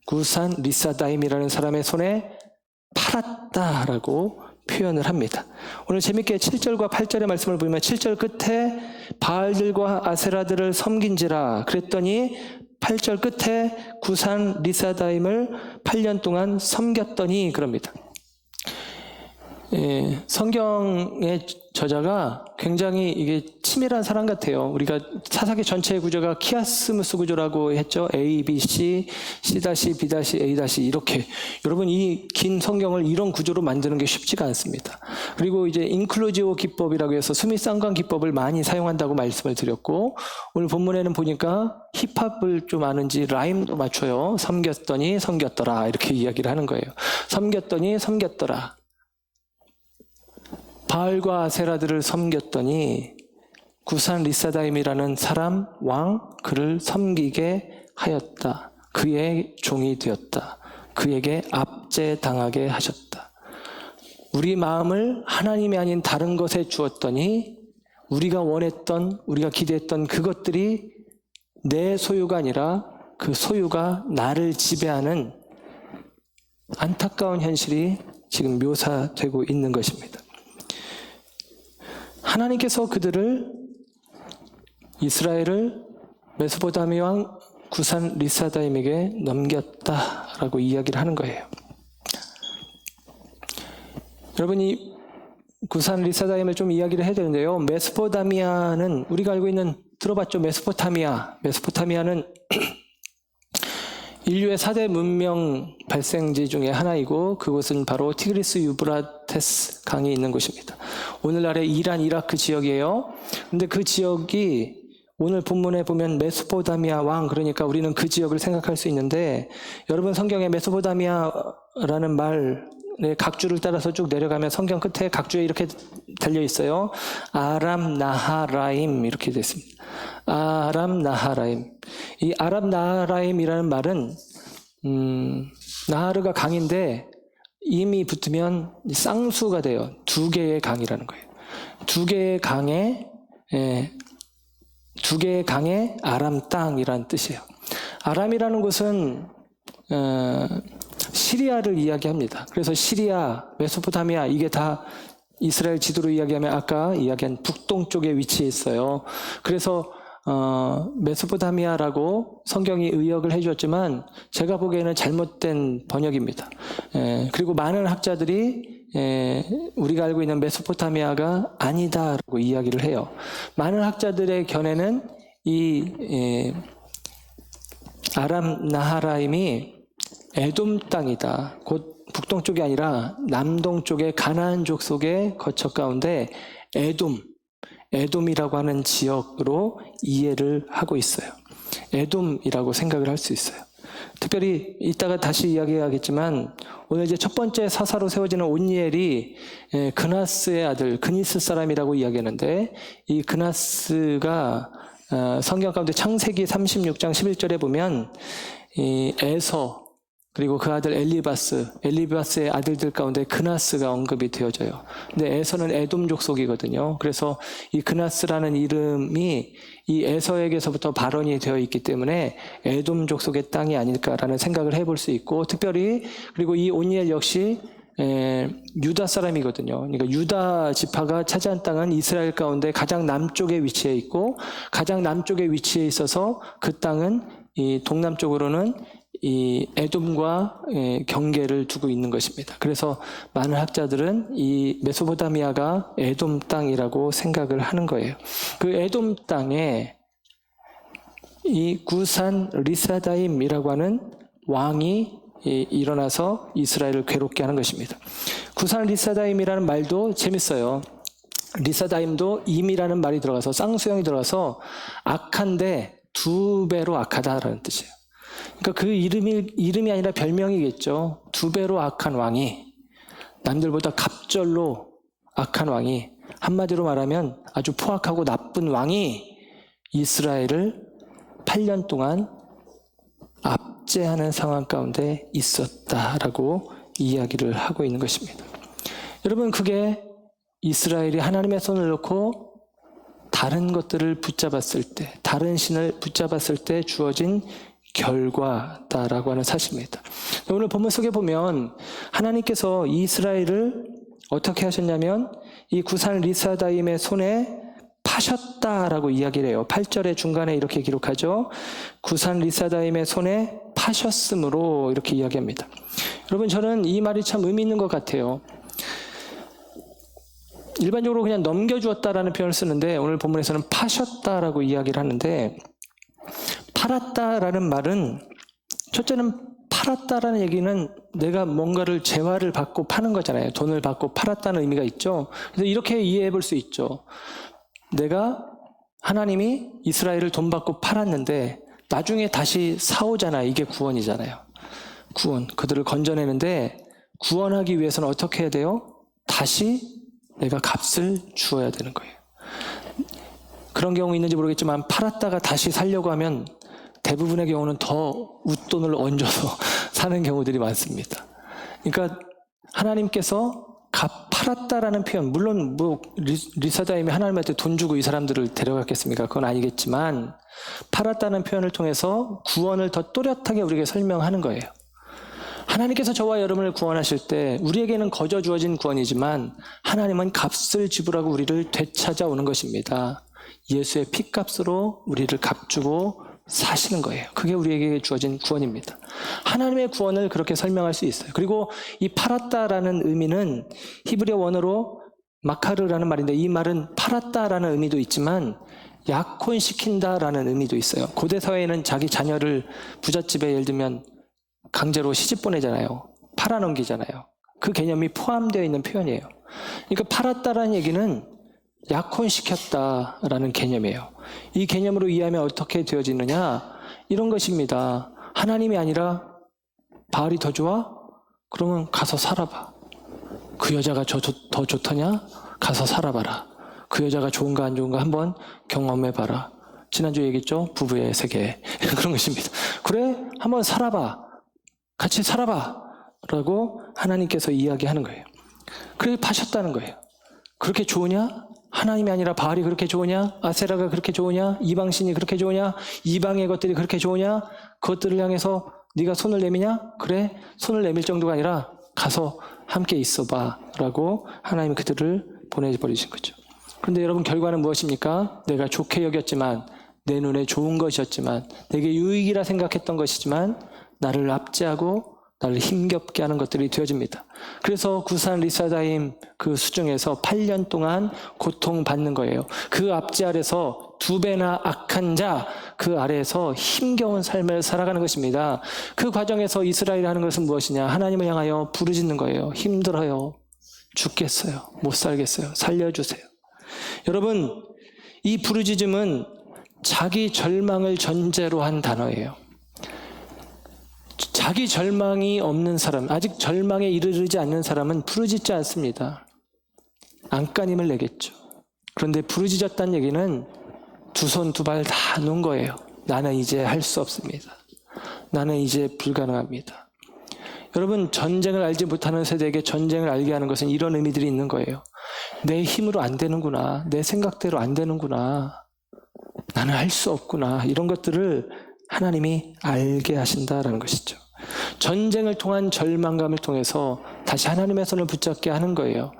구산 리사다임이라는 사람의 손에 팔았다라고 표현을 합니다. 오늘 재밌게 7절과 8절의 말씀을 보면 7절 끝에 바알들과 아세라들을 섬긴지라 그랬더니 8절 끝에 구산 리사다임을 8년 동안 섬겼더니 그럽니다. 성경의 저자가 굉장히 이게 치밀한 사람 같아요. 우리가 사사기 전체의 구조가 키아스무스 구조라고 했죠. A, B, C, C-, B-, A- 이렇게. 여러분 이 긴 성경을 이런 구조로 만드는 게 쉽지가 않습니다. 그리고 이제 인클루지오 기법이라고 해서 수미 쌍관 기법을 많이 사용한다고 말씀을 드렸고 오늘 본문에는 보니까 힙합을 좀 아는지 라임도 맞춰요. 섬겼더니 섬겼더라 이렇게 이야기를 하는 거예요. 섬겼더니 섬겼더라. 바알과 아세라들을 섬겼더니 구산 리사다임이라는 사람 왕 그를 섬기게 하였다. 그의 종이 되었다. 그에게 압제당하게 하셨다. 우리 마음을 하나님이 아닌 다른 것에 주었더니 우리가 원했던 우리가 기대했던 그것들이 내 소유가 아니라 그 소유가 나를 지배하는 안타까운 현실이 지금 묘사되고 있는 것입니다. 하나님께서 그들을 이스라엘을 메소포타미아 왕 구산 리사다임에게 넘겼다라고 이야기를 하는 거예요. 여러분 이 구산 리사다임을 좀 이야기를 해야 되는데요. 메소포타미아는 우리가 알고 있는 들어봤죠? 메소포타미아는 인류의 4대 문명 발생지 중에 하나이고 그곳은 바로 티그리스 유브라테스 강이 있는 곳입니다. 오늘날의 이란, 이라크 지역이에요. 근데 그 지역이 오늘 본문에 보면 메소포타미아 왕 그러니까 우리는 그 지역을 생각할 수 있는데 여러분 성경에 메소포타미아라는 말의 각주를 따라서 쭉 내려가면 성경 끝에 각주에 이렇게 달려 있어요. 아람 나하라임 이렇게 되어 있습니다. 아람 나하라임. 이 아람 나하라임이라는 말은 나하르가 강인데 임이 붙으면 쌍수가 돼요. 두 개의 강이라는 거예요. 두 개의 강에 아람 땅이라는 뜻이에요. 아람이라는 곳은 시리아를 이야기합니다. 그래서 시리아, 메소포타미아 이게 다 이스라엘 지도로 이야기하면 아까 이야기한 북동쪽에 위치해 있어요. 그래서 메소포타미아라고 성경이 의역을 해주었지만 제가 보기에는 잘못된 번역입니다. 그리고 많은 학자들이 우리가 알고 있는 메소포타미아가 아니다라고 이야기를 해요. 많은 학자들의 견해는 이 아람 나하라임이 에돔 땅이다. 곧 북동쪽이 아니라 남동쪽의 가나안 족속의 거처 가운데 에돔이라고 하는 지역으로 이해를 하고 있어요. 에돔이라고 생각을 할 수 있어요. 특별히 이따가 다시 이야기하겠지만 오늘 이제 첫 번째 사사로 세워지는 온니엘이 그나스의 아들 그니스 사람이라고 이야기하는데 이 그나스가 성경 가운데 창세기 36장 11절에 보면 이 에서 그리고 그 아들 엘리바스의 아들들 가운데 그나스가 언급이 되어져요. 근데 에서는 에돔 족속이거든요. 그래서 이 그나스라는 이름이 이 에서에게서부터 발원이 되어 있기 때문에 에돔 족속의 땅이 아닐까라는 생각을 해볼 수 있고 특별히 그리고 이 온니엘 역시 유다 사람이거든요. 그러니까 유다 지파가 차지한 땅은 이스라엘 가운데 가장 남쪽에 위치해 있고, 가장 남쪽에 위치해 있어서 그 땅은 이 동남쪽으로는 이 에돔과 경계를 두고 있는 것입니다. 그래서 많은 학자들은 이 메소포타미아가 에돔 땅이라고 생각을 하는 거예요. 그 에돔 땅에 이 구산 리사다임이라고 하는 왕이 일어나서 이스라엘을 괴롭게 하는 것입니다. 구산 리사다임이라는 말도 재밌어요. 리사다임도 임이라는 말이 들어가서 쌍수형이 들어가서 악한데 2배로 악하다라는 뜻이에요. 그러니까 그 이름이 아니라 별명이겠죠. 2배로 악한 왕이, 남들보다 갑절로 악한 왕이, 한마디로 말하면 아주 포악하고 나쁜 왕이 이스라엘을 8년 동안 압제하는 상황 가운데 있었다라고 이야기를 하고 있는 것입니다. 여러분, 그게 이스라엘이 하나님의 손을 놓고 다른 것들을 붙잡았을 때, 다른 신을 붙잡았을 때 주어진 결과다라고 하는 사실입니다. 오늘 본문 속에 보면 하나님께서 이스라엘을 어떻게 하셨냐면 이 구산 리사다임의 손에 파셨다라고 이야기를 해요. 8절의 중간에 이렇게 기록하죠. 구산 리사다임의 손에 파셨으므로 이렇게 이야기합니다. 여러분, 저는 이 말이 참 의미 있는 것 같아요. 일반적으로 그냥 넘겨주었다라는 표현을 쓰는데 오늘 본문에서는 파셨다라고 이야기를 하는데, 팔았다라는 말은, 첫째는 팔았다라는 얘기는 내가 뭔가를 재화를 받고 파는 거잖아요. 돈을 받고 팔았다는 의미가 있죠. 그래서 이렇게 이해해 볼 수 있죠. 내가, 하나님이 이스라엘을 돈 받고 팔았는데 나중에 다시 사오잖아요. 이게 구원이잖아요. 구원. 그들을 건져내는데 구원하기 위해서는 어떻게 해야 돼요? 다시 내가 값을 주어야 되는 거예요. 그런 경우 있는지 모르겠지만 팔았다가 다시 살려고 하면 대부분의 경우는 더 웃돈을 얹어서 사는 경우들이 많습니다. 그러니까 하나님께서 팔았다라는 표현, 물론 뭐 리사다임이 하나님한테 돈 주고 이 사람들을 데려갔겠습니까? 그건 아니겠지만 팔았다는 표현을 통해서 구원을 더 또렷하게 우리에게 설명하는 거예요. 하나님께서 저와 여러분을 구원하실 때 우리에게는 거저 주어진 구원이지만 하나님은 값을 지불하고 우리를 되찾아오는 것입니다. 예수의 피값으로 우리를 값주고 사시는 거예요. 그게 우리에게 주어진 구원입니다. 하나님의 구원을 그렇게 설명할 수 있어요. 그리고 이 팔았다라는 의미는 히브리어 원어로 마카르라는 말인데, 이 말은 팔았다라는 의미도 있지만 약혼시킨다라는 의미도 있어요. 고대 사회에는 자기 자녀를 부잣집에 예를 들면 강제로 시집 보내잖아요. 팔아넘기잖아요. 그 개념이 포함되어 있는 표현이에요. 그러니까 팔았다라는 얘기는 약혼시켰다라는 개념이에요. 이 개념으로 이해하면 어떻게 되어지느냐? 이런 것입니다. 하나님이 아니라 바알이 더 좋아? 그러면 가서 살아봐. 그 여자가 더 좋더냐? 가서 살아봐라. 그 여자가 좋은가 안 좋은가 한번 경험해봐라. 지난주에 얘기했죠? 부부의 세계. 그런 것입니다. 그래? 한번 살아봐. 같이 살아봐. 라고 하나님께서 이야기하는 거예요. 그래서 파셨다는 거예요. 그렇게 좋으냐? 하나님이 아니라 바알이 그렇게 좋으냐? 아세라가 그렇게 좋으냐? 이방신이 그렇게 좋으냐? 이방의 것들이 그렇게 좋으냐? 그것들을 향해서 네가 손을 내미냐? 그래? 손을 내밀 정도가 아니라 가서 함께 있어봐 라고 하나님이 그들을 보내버리신 거죠. 그런데 여러분, 결과는 무엇입니까? 내가 좋게 여겼지만, 내 눈에 좋은 것이었지만, 내게 유익이라 생각했던 것이지만 나를 압제하고 나를 힘겹게 하는 것들이 되어집니다. 그래서 구산 리사다임 그 수중에서 8년 동안 고통받는 거예요. 그 압제 아래서 2배나 악한 자, 그 아래에서 힘겨운 삶을 살아가는 것입니다. 그 과정에서 이스라엘이 하는 것은 무엇이냐? 하나님을 향하여 부르짖는 거예요. 힘들어요. 죽겠어요. 못 살겠어요. 살려주세요. 여러분, 이 부르짖음은 자기 절망을 전제로 한 단어예요. 자기 절망이 없는 사람, 아직 절망에 이르지 않는 사람은 부르짖지 않습니다. 안간힘을 내겠죠. 그런데 부르짖었다는 얘기는 두 손 두 발 다 놓은 거예요. 나는 이제 할 수 없습니다. 나는 이제 불가능합니다. 여러분, 전쟁을 알지 못하는 세대에게 전쟁을 알게 하는 것은 이런 의미들이 있는 거예요. 내 힘으로 안 되는구나. 내 생각대로 안 되는구나. 나는 할 수 없구나. 이런 것들을 하나님이 알게 하신다라는 것이죠. 전쟁을 통한 절망감을 통해서 다시 하나님의 손을 붙잡게 하는 거예요.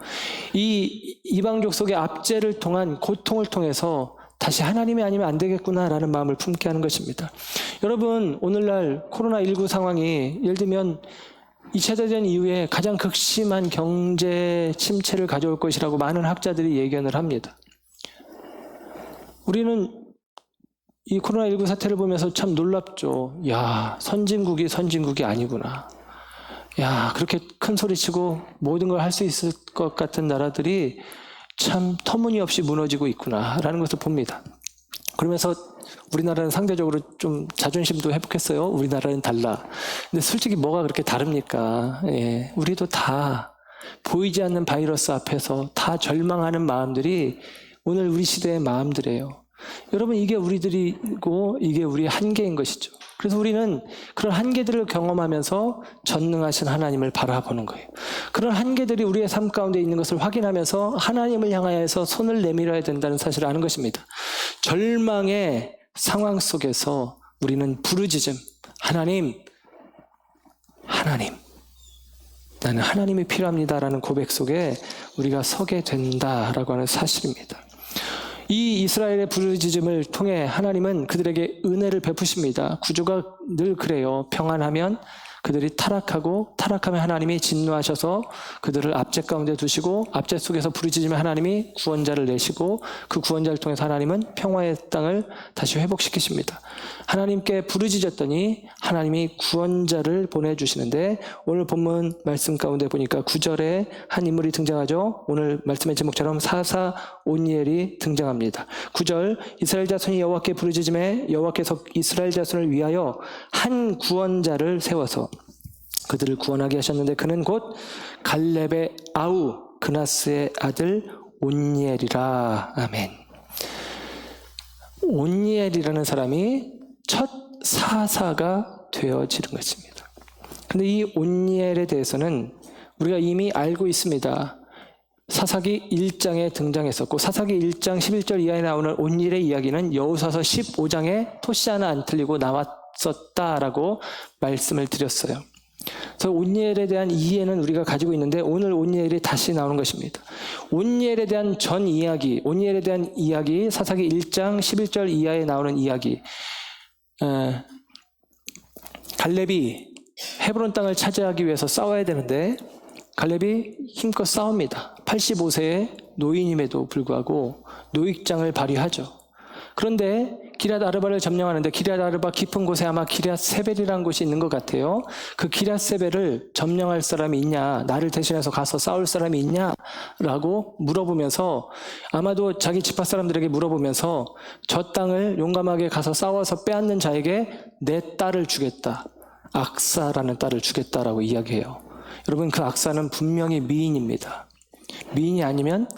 이 이방족 속의 압제를 통한 고통을 통해서 다시 하나님이 아니면 안 되겠구나라는 마음을 품게 하는 것입니다. 여러분, 오늘날 코로나19 상황이 예를 들면 2차 대전 이후에 가장 극심한 경제 침체를 가져올 것이라고 많은 학자들이 예견을 합니다. 우리는 이 코로나19 사태를 보면서 참 놀랍죠. 야, 선진국이 아니구나. 야, 그렇게 큰 소리치고 모든 걸 할 수 있을 것 같은 나라들이 참 터무니없이 무너지고 있구나라는 것을 봅니다. 그러면서 우리나라는 상대적으로 좀 자존심도 회복했어요. 우리나라는 달라. 근데 솔직히 뭐가 그렇게 다릅니까? 예, 우리도 다 보이지 않는 바이러스 앞에서 다 절망하는 마음들이 오늘 우리 시대의 마음들이에요. 여러분, 이게 우리들이고 이게 우리의 한계인 것이죠. 그래서 우리는 그런 한계들을 경험하면서 전능하신 하나님을 바라보는 거예요. 그런 한계들이 우리의 삶 가운데 있는 것을 확인하면서 하나님을 향하여서 손을 내밀어야 된다는 사실을 아는 것입니다. 절망의 상황 속에서 우리는 부르짖음, 하나님, 나는 하나님이 필요합니다라는 고백 속에 우리가 서게 된다라고 하는 사실입니다. 이 이스라엘의 부르짖음을 통해 하나님은 그들에게 은혜를 베푸십니다. 구조가 늘 그래요. 평안하면 그들이 타락하면 하나님이 진노하셔서 그들을 압제 가운데 두시고 압제 속에서 부르짖으면 하나님이 구원자를 내시고 그 구원자를 통해서 하나님은 평화의 땅을 다시 회복시키십니다. 하나님께 부르짖었더니 하나님이 구원자를 보내주시는데 오늘 본문 말씀 가운데 보니까 9절에 한 인물이 등장하죠. 오늘 말씀의 제목처럼 사사 온니엘이 등장합니다. 9절 이스라엘 자손이 여호와께 부르짖음에 여호와께서 이스라엘 자손을 위하여 한 구원자를 세워서 그들을 구원하게 하셨는데 그는 곧 갈렙의 아우 그나스의 아들 온니엘이라. 아멘. 온니엘이라는 사람이 첫 사사가 되어지는 것입니다. 근데 이 온니엘에 대해서는 우리가 이미 알고 있습니다. 사사기 1장에 등장했었고 사사기 1장 11절 이하에 나오는 온니엘의 이야기는 여호수아서 15장에 토시 하나 안 틀리고 나왔었다라고 말씀을 드렸어요. 그래서 온니엘에 대한 이해는 우리가 가지고 있는데 오늘 온니엘이 다시 나오는 것입니다. 온니엘에 대한 전 이야기, 온니엘에 대한 이야기, 사사기 1장 11절 이하에 나오는 이야기. 갈렙이 헤브론 땅을 차지하기 위해서 싸워야 되는데 갈렙이 힘껏 싸웁니다. 85세의 노인임에도 불구하고 노익장을 발휘하죠. 그런데 기럇 아르바를 점령하는데 기럇 아르바 깊은 곳에 아마 기럇 세벨이라는 곳이 있는 것 같아요. 그 기럇 세벨을 점령할 사람이 있냐, 나를 대신해서 가서 싸울 사람이 있냐라고 물어보면서 아마도 자기 지파 사람들에게 물어보면서 저 땅을 용감하게 가서 싸워서 빼앗는 자에게 내 딸을 주겠다. 악사라는 딸을 주겠다라고 이야기해요. 여러분, 그 악사는 분명히 미인입니다. 미인이 아니면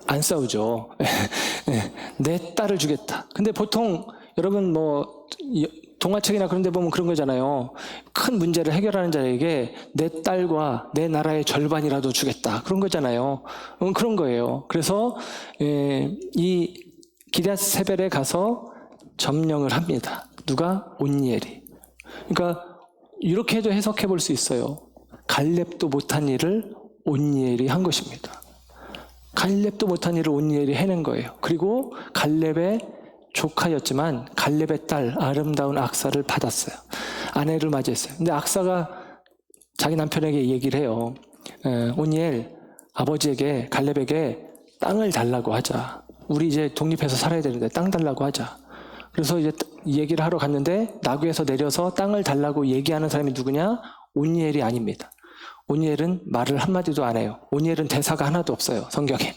안 싸우죠. 내 딸을 주겠다. 근데 보통 여러분 동화책이나 그런 데 보면 그런 거잖아요. 큰 문제를 해결하는 자에게 내 딸과 내 나라의 절반이라도 주겠다. 그런 거잖아요. 그런 거예요. 그래서 이 기럇 세벨에 가서 점령을 합니다. 누가? 온니엘이. 그러니까 이렇게 해도 해석해 볼 수 있어요. 갈렙도 못한 일을 온니엘이 한 것입니다. 갈렙도 못한 일을 온니엘이 해낸 거예요. 그리고 갈렙의 조카였지만 갈렙의 딸 아름다운 악사를 받았어요. 아내를 맞이했어요. 근데 악사가 자기 남편에게 얘기를 해요. 온니엘, 아버지에게 갈렙에게 땅을 달라고 하자. 우리 이제 독립해서 살아야 되는데 땅 달라고 하자. 그래서 이제 얘기를 하러 갔는데 나귀에서 내려서 땅을 달라고 얘기하는 사람이 누구냐? 온니엘이 아닙니다. 온니엘은 말을 한마디도 안 해요. 온니엘은 대사가 하나도 없어요, 성경에.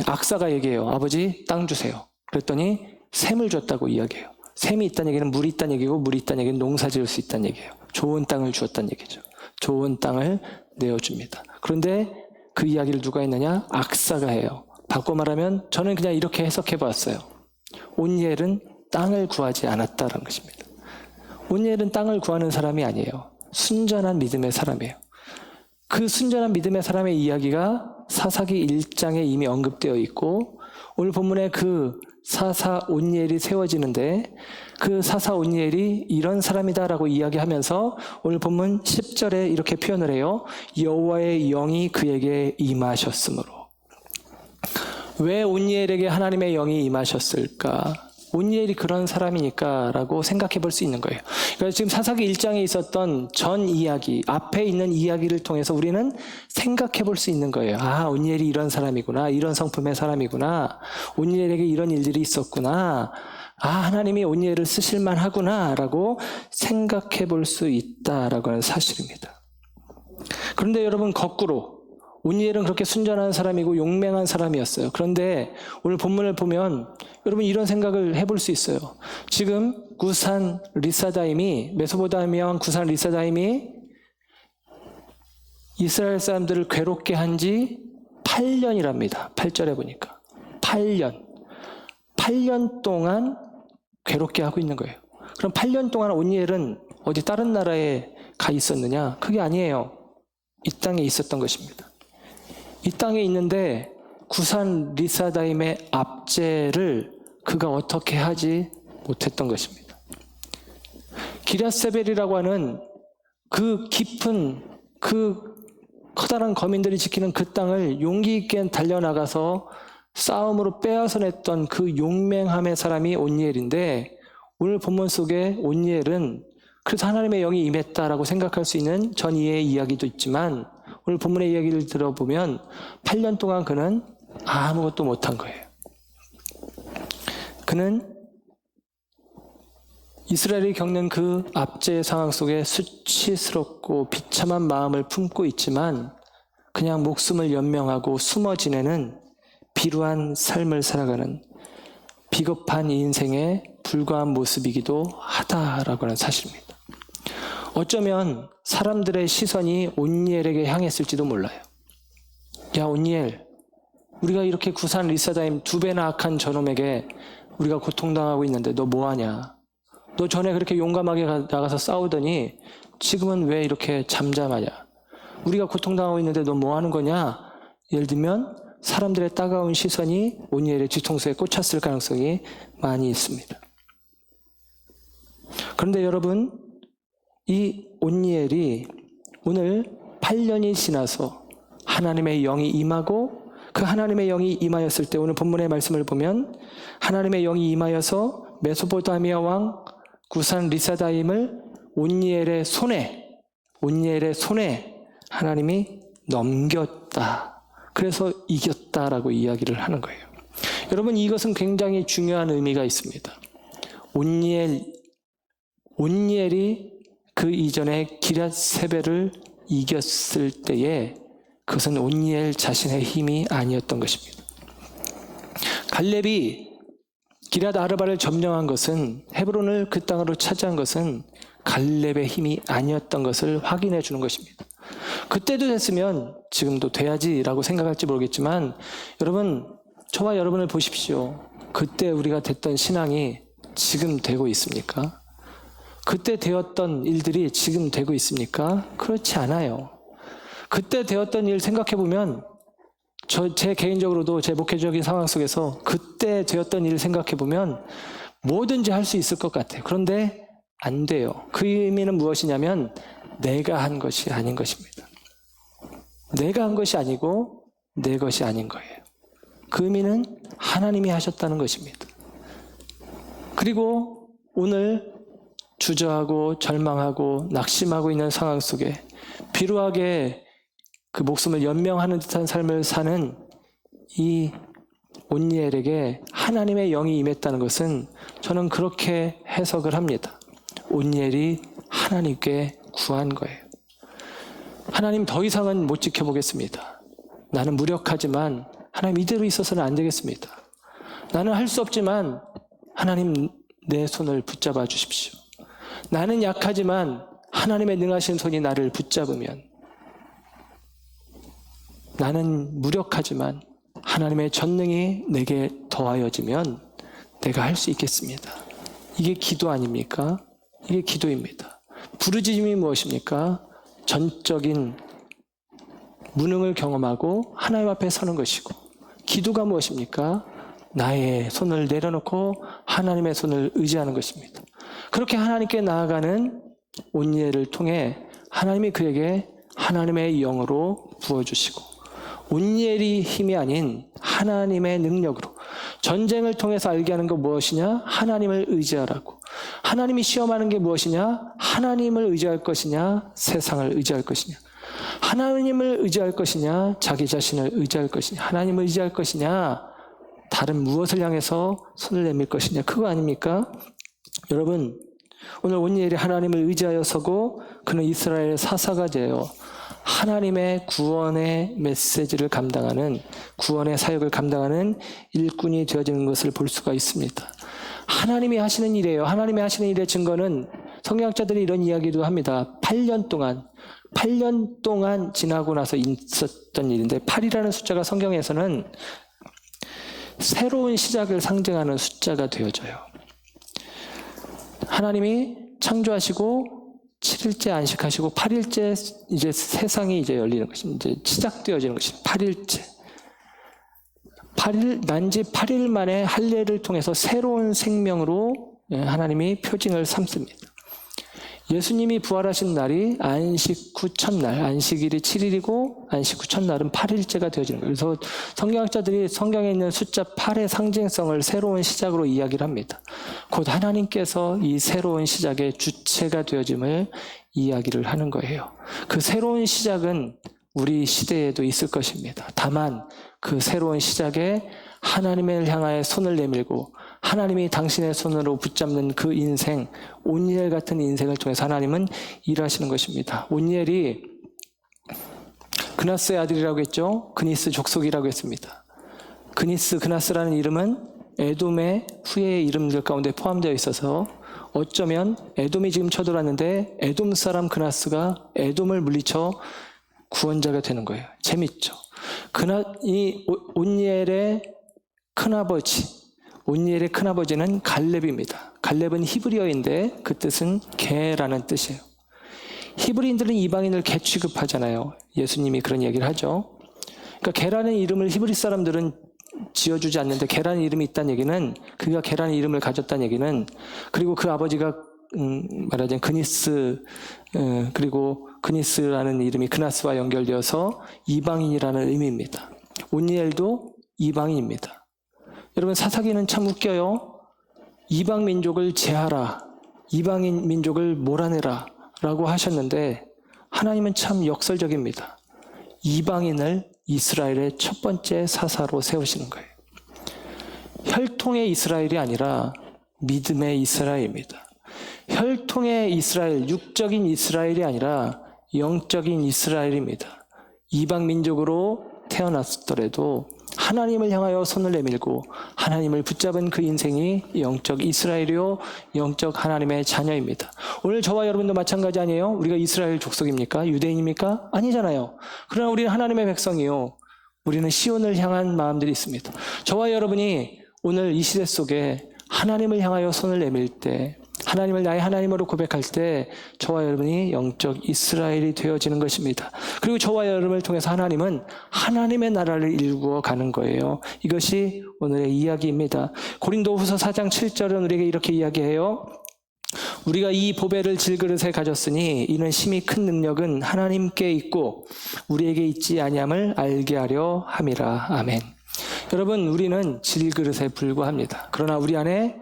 악사가 얘기해요. 아버지, 땅 주세요. 그랬더니 샘을 줬다고 이야기해요. 샘이 있다는 얘기는 물이 있다는 얘기고 물이 있다는 얘기는 농사 지을 수 있다는 얘기예요. 좋은 땅을 주었다는 얘기죠. 좋은 땅을 내어줍니다. 그런데 그 이야기를 누가 했느냐? 악사가 해요. 바꿔 말하면 저는 그냥 이렇게 해석해 봤어요. 온니엘은 땅을 구하지 않았다는 것입니다. 온니엘은 땅을 구하는 사람이 아니에요. 순전한 믿음의 사람이에요. 그 순전한 믿음의 사람의 이야기가 사사기 1장에 이미 언급되어 있고 오늘 본문에 그 사사 온니엘이 세워지는데 그 사사 온니엘이 이런 사람이다라고 이야기하면서 오늘 본문 10절에 이렇게 표현을 해요. 여호와의 영이 그에게 임하셨으므로. 왜 온니엘에게 하나님의 영이 임하셨을까? 온니엘이 그런 사람이니까 라고 생각해 볼 수 있는 거예요. 그래서 지금 사사기 1장에 있었던 전 이야기, 앞에 있는 이야기를 통해서 우리는 생각해 볼 수 있는 거예요. 아, 온니엘이 이런 사람이구나. 이런 성품의 사람이구나. 온니엘에게 이런 일들이 있었구나. 아, 하나님이 온니엘을 쓰실만 하구나 라고 생각해 볼 수 있다라고 하는 사실입니다. 그런데 여러분, 거꾸로 온니엘은 그렇게 순전한 사람이고 용맹한 사람이었어요. 그런데 오늘 본문을 보면 여러분 이런 생각을 해볼 수 있어요. 지금 구산 리사다임이, 메소포타미아 왕 구산 리사다임이 이스라엘 사람들을 괴롭게 한 지 8년이랍니다. 8절에 보니까 8년 동안 괴롭게 하고 있는 거예요. 그럼 8년 동안 온니엘은 어디 다른 나라에 가 있었느냐? 그게 아니에요. 이 땅에 있었던 것입니다. 이 땅에 있는데 구산 리사다임의 압제를 그가 어떻게 하지 못했던 것입니다. 기럇세벨이라고 하는 그 깊은 그 커다란 거민들이 지키는 그 땅을 용기 있게 달려나가서 싸움으로 빼앗아냈던 그 용맹함의 사람이 온니엘인데 오늘 본문 속에 온니엘은 그래서 하나님의 영이 임했다라고 생각할 수 있는 전이의 이야기도 있지만 오늘 본문의 이야기를 들어보면 8년 동안 그는 아무것도 못한 거예요. 그는 이스라엘이 겪는 그 압제의 상황 속에 수치스럽고 비참한 마음을 품고 있지만 그냥 목숨을 연명하고 숨어 지내는 비루한 삶을 살아가는 비겁한 인생에 불과한 모습이기도 하다라고 하는 사실입니다. 어쩌면 사람들의 시선이 온니엘에게 향했을지도 몰라요. 야, 온니엘, 우리가 이렇게 구산 리사다임 2배나 악한 저놈에게 우리가 고통당하고 있는데 너 뭐하냐? 너 전에 그렇게 용감하게 나가서 싸우더니 지금은 왜 이렇게 잠잠하냐? 우리가 고통당하고 있는데 너 뭐하는 거냐? 예를 들면 사람들의 따가운 시선이 온니엘의 뒤통수에 꽂혔을 가능성이 많이 있습니다. 그런데 여러분, 이 온니엘이 오늘 8년이 지나서 하나님의 영이 임하고 그 하나님의 영이 임하였을 때 오늘 본문의 말씀을 보면 하나님의 영이 임하여서 메소포타미아 왕 구산 리사다임을 온니엘의 손에 하나님이 넘겼다. 그래서 이겼다라고 이야기를 하는 거예요. 여러분, 이것은 굉장히 중요한 의미가 있습니다. 온니엘이 그 이전에 기럇세벨을 이겼을 때에 그것은 온니엘 자신의 힘이 아니었던 것입니다. 갈렙이 기럇 아르바를 점령한 것은, 헤브론을 그 땅으로 차지한 것은 갈렙의 힘이 아니었던 것을 확인해 주는 것입니다. 그때도 됐으면 지금도 돼야지라고 생각할지 모르겠지만 여러분, 저와 여러분을 보십시오. 그때 우리가 됐던 신앙이 지금 되고 있습니까? 그때 되었던 일들이 지금 되고 있습니까? 그렇지 않아요. 그때 되었던 일 생각해보면 제 개인적으로도 제 목회적인 상황 속에서 그때 되었던 일을 생각해보면 뭐든지 할 수 있을 것 같아요. 그런데 안 돼요. 그 의미는 무엇이냐면 내가 한 것이 아닌 것입니다. 내가 한 것이 아니고 내 것이 아닌 거예요. 그 의미는 하나님이 하셨다는 것입니다. 그리고 오늘 주저하고 절망하고 낙심하고 있는 상황 속에 비루하게 그 목숨을 연명하는 듯한 삶을 사는 이 온니엘에게 하나님의 영이 임했다는 것은 저는 그렇게 해석을 합니다. 온니엘이 하나님께 구한 거예요. 하나님, 더 이상은 못 지켜보겠습니다. 나는 무력하지만 하나님 이대로 있어서는 안 되겠습니다. 나는 할 수 없지만 하나님 내 손을 붙잡아 주십시오. 나는 약하지만 하나님의 능하신 손이 나를 붙잡으면, 나는 무력하지만 하나님의 전능이 내게 더하여지면 내가 할 수 있겠습니다. 이게 기도 아닙니까? 이게 기도입니다. 부르짖음이 무엇입니까? 전적인 무능을 경험하고 하나님 앞에 서는 것이고, 기도가 무엇입니까? 나의 손을 내려놓고 하나님의 손을 의지하는 것입니다. 그렇게 하나님께 나아가는 온니엘을 통해 하나님이 그에게 하나님의 영으로 부어주시고, 온니엘이 힘이 아닌 하나님의 능력으로, 전쟁을 통해서 알게 하는 것 무엇이냐? 하나님을 의지하라고. 하나님이 시험하는 게 무엇이냐? 하나님을 의지할 것이냐? 세상을 의지할 것이냐? 하나님을 의지할 것이냐? 자기 자신을 의지할 것이냐? 하나님을 의지할 것이냐? 다른 무엇을 향해서 손을 내밀 것이냐? 그거 아닙니까? 여러분, 오늘 온니엘이 하나님을 의지하여 서고 그는 이스라엘의 사사가 되어 하나님의 구원의 메시지를 감당하는, 구원의 사역을 감당하는 일꾼이 되어지는 것을 볼 수가 있습니다. 하나님이 하시는 일이에요. 하나님이 하시는 일의 증거는 성경학자들이 이런 이야기도 합니다. 8년 동안 지나고 나서 있었던 일인데, 8이라는 숫자가 성경에서는 새로운 시작을 상징하는 숫자가 되어져요. 하나님이 창조하시고 7일째 안식하시고 8일째 이제 세상이 이제 열리는 것입니다. 이제 시작되어지는 것입니다. 8일째. 난지 8일 만에 할례를 통해서 새로운 생명으로 하나님이 표징을 삼습니다. 예수님이 부활하신 날이 안식 후 첫날, 안식일이 7일이고 안식 후 첫날은 8일째가 되어지는 거예요. 그래서 성경학자들이 성경에 있는 숫자 8의 상징성을 새로운 시작으로 이야기를 합니다. 곧 하나님께서 이 새로운 시작의 주체가 되어짐을 이야기를 하는 거예요. 그 새로운 시작은 우리 시대에도 있을 것입니다. 다만 그 새로운 시작에 하나님을 향하여 손을 내밀고 하나님이 당신의 손으로 붙잡는 그 인생, 온니엘 같은 인생을 통해서 하나님은 일하시는 것입니다. 온니엘이 그나스의 아들이라고 했죠. 그니스 족속이라고 했습니다. 그나스라는 이름은 에돔의 후예의 이름들 가운데 포함되어 있어서 어쩌면 에돔이 지금 쳐들어왔는데 에돔 사람 그나스가 에돔을 물리쳐 구원자가 되는 거예요. 재밌죠. 이 온니엘의 큰아버지는 갈렙입니다. 갈렙은 히브리어인데 그 뜻은 개라는 뜻이에요. 히브리인들은 이방인을 개 취급하잖아요. 예수님이 그런 얘기를 하죠. 그러니까 개라는 이름을 히브리 사람들은 지어주지 않는데, 개라는 이름이 있다는 얘기는, 그가 개라는 이름을 가졌다는 얘기는, 그리고 그 아버지가 말하자면 그니스, 그리고 그니스라는 이름이 그나스와 연결되어서 이방인이라는 의미입니다. 온니엘도 이방인입니다. 여러분, 사사기는 참 웃겨요. 이방 민족을 제하라, 이방인 민족을 몰아내라 라고 하셨는데, 하나님은 참 역설적입니다. 이방인을 이스라엘의 첫 번째 사사로 세우시는 거예요. 혈통의 이스라엘이 아니라 믿음의 이스라엘입니다. 혈통의 이스라엘, 육적인 이스라엘이 아니라 영적인 이스라엘입니다. 이방 민족으로 태어났더라도 하나님을 향하여 손을 내밀고 하나님을 붙잡은 그 인생이 영적 이스라엘이요, 영적 하나님의 자녀입니다. 오늘 저와 여러분도 마찬가지 아니에요? 우리가 이스라엘 족속입니까? 유대인입니까? 아니잖아요. 그러나 우리는 하나님의 백성이요, 우리는 시온을 향한 마음들이 있습니다. 저와 여러분이 오늘 이 시대 속에 하나님을 향하여 손을 내밀 때, 하나님을 나의 하나님으로 고백할 때 저와 여러분이 영적 이스라엘이 되어지는 것입니다. 그리고 저와 여러분을 통해서 하나님은 하나님의 나라를 일구어 가는 거예요. 이것이 오늘의 이야기입니다. 고린도후서 4장 7절은 우리에게 이렇게 이야기해요. 우리가 이 보배를 질그릇에 가졌으니 이는 심히 큰 능력은 하나님께 있고 우리에게 있지 아니함을 알게 하려 함이라. 아멘. 여러분, 우리는 질그릇에 불과합니다. 그러나 우리 안에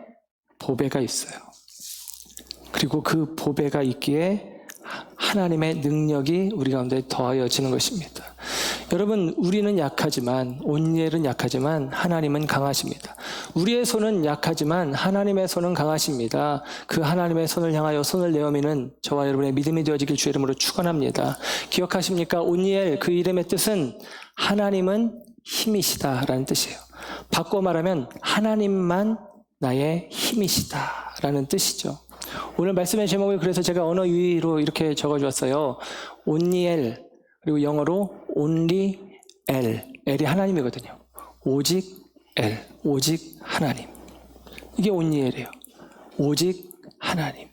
보배가 있어요. 그리고 그 보배가 있기에 하나님의 능력이 우리 가운데 더하여지는 것입니다. 여러분, 우리는 약하지만, 온니엘은 약하지만 하나님은 강하십니다. 우리의 손은 약하지만 하나님의 손은 강하십니다. 그 하나님의 손을 향하여 손을 내어미는 저와 여러분의 믿음이 되어지길 주의 이름으로 축원합니다. 기억하십니까? 온니엘, 그 이름의 뜻은 하나님은 힘이시다라는 뜻이에요. 바꿔 말하면 하나님만 나의 힘이시다라는 뜻이죠. 오늘 말씀의 제목을 그래서 제가 언어 유희로 이렇게 적어주었어요. 온니엘, 그리고 영어로 only L. L이 하나님이거든요. 오직 L, 오직 하나님. 이게 온니엘이에요. 오직 하나님.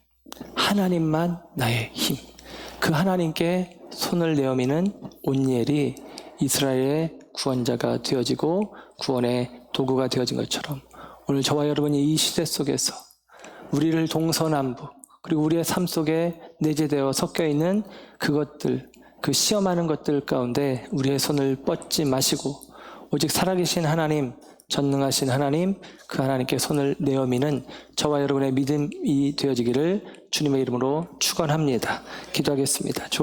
하나님만 나의 힘. 그 하나님께 손을 내어미는 온니엘이 이스라엘의 구원자가 되어지고 구원의 도구가 되어진 것처럼 오늘 저와 여러분이 이 시대 속에서 우리를 동서남북 그리고 우리의 삶 속에 내재되어 섞여 있는 그것들, 그 시험하는 것들 가운데 우리의 손을 뻗지 마시고 오직 살아계신 하나님, 전능하신 하나님, 그 하나님께 손을 내어 미는 저와 여러분의 믿음이 되어지기를 주님의 이름으로 축원합니다. 기도하겠습니다.